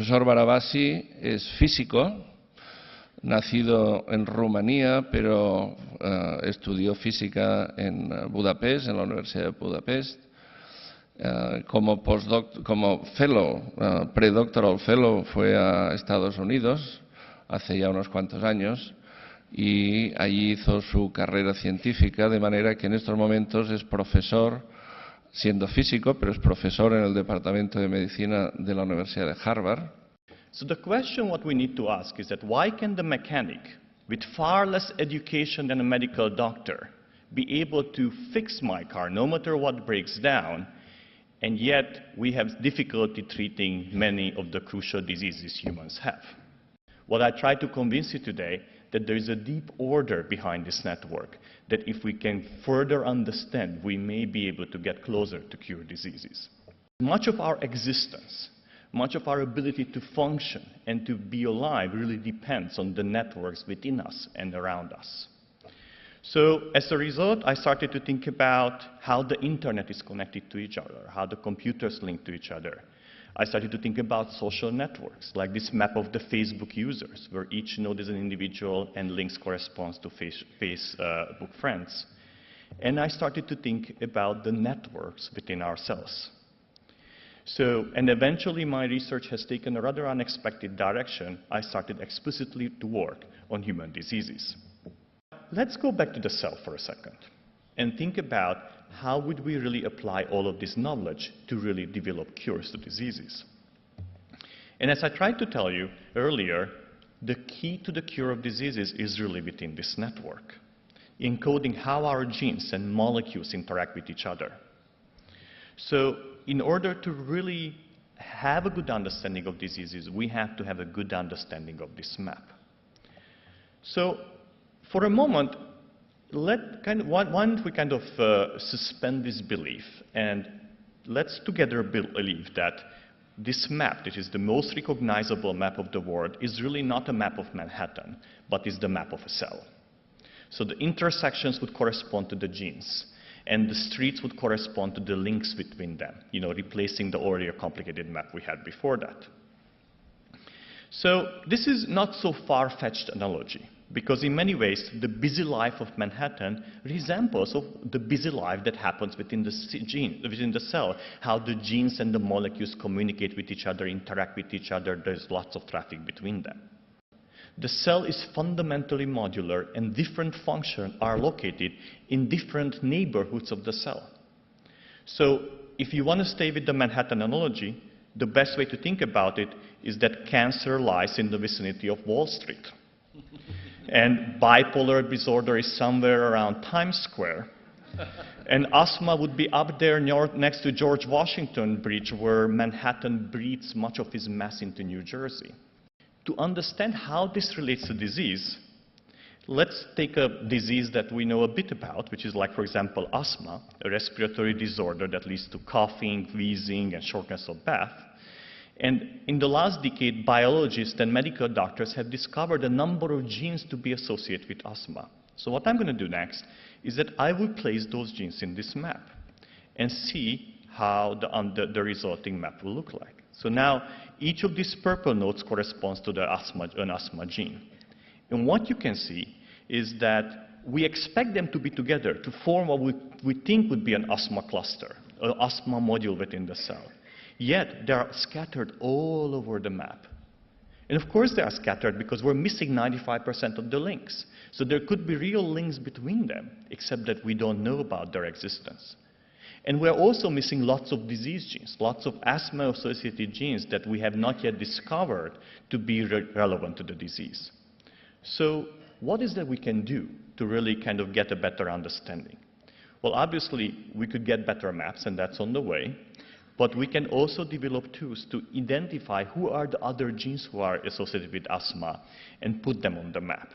profesor Barabasi es físico, nacido en Rumanía, pero estudió física en Budapest, en la Universidad de Budapest. Como fellow, predoctoral fellow, fue a Estados Unidos hace ya unos cuantos años y allí hizo su carrera científica, de manera que en estos momentos es profesor, siendo físico, pero es profesor en el Departamento de Medicina de la Universidad de Harvard. So the question what we need to ask is that why can the mechanic, with far less education than a medical doctor, be able to fix my car no matter what breaks down, and yet we have difficulty treating many of the crucial diseases humans have? What I try to convince you today, that there is a deep order behind this network, that if we can further understand, we may be able to get closer to cure diseases. Much of our existence, much of our ability to function and to be alive really depends on the networks within us and around us. So as a result, I started to think about how the internet is connected to each other, how the computers link to each other. I started to think about social networks, like this map of the Facebook users, where each node is an individual and links corresponds to Facebook friends. And I started to think about the networks within ourselves. So, and eventually my research has taken a rather unexpected direction. I started explicitly to work on human diseases. Let's go back to the cell for a second and think about how would we really apply all of this knowledge to really develop cures to diseases. And as I tried to tell you earlier, the key to the cure of diseases is really within this network, encoding how our genes and molecules interact with each other. So in order to really have a good understanding of diseases, we have to have a good understanding of this map. So for a moment, why don't we suspend this belief, and let's together believe that this map, that is the most recognizable map of the world, is really not a map of Manhattan, but is the map of a cell. So the intersections would correspond to the genes, and the streets would correspond to the links between them, replacing the earlier complicated map we had before that. So this is not so far-fetched analogy, because in many ways, the busy life of Manhattan resembles of the busy life that happens within the cell, how the genes and the molecules communicate with each other, interact with each other, there's lots of traffic between them. The cell is fundamentally modular, and different functions are located in different neighborhoods of the cell. So if you want to stay with the Manhattan analogy, the best way to think about it is that cancer lies in the vicinity of Wall Street. And bipolar disorder is somewhere around Times Square. And asthma would be up there next to George Washington Bridge, where Manhattan breathes much of his mass into New Jersey. To understand how this relates to disease, let's take a disease that we know a bit about, which is like, for example, asthma, a respiratory disorder that leads to coughing, wheezing, and shortness of breath. And in the last decade, biologists and medical doctors have discovered a number of genes to be associated with asthma. So what I'm going to do next is that I will place those genes in this map and see how the resulting map will look like. So now, each of these purple nodes corresponds to an asthma gene. And what you can see is that we expect them to be together to form what we think would be an asthma cluster, an asthma module within the cell. Yet, they are scattered all over the map. And of course they are scattered because we're missing 95% of the links. So there could be real links between them, except that we don't know about their existence. And we're also missing lots of disease genes, lots of asthma-associated genes that we have not yet discovered to be relevant to the disease. So what is that we can do to really get a better understanding? Well, obviously, we could get better maps, and that's on the way. But we can also develop tools to identify who are the other genes who are associated with asthma and put them on the map.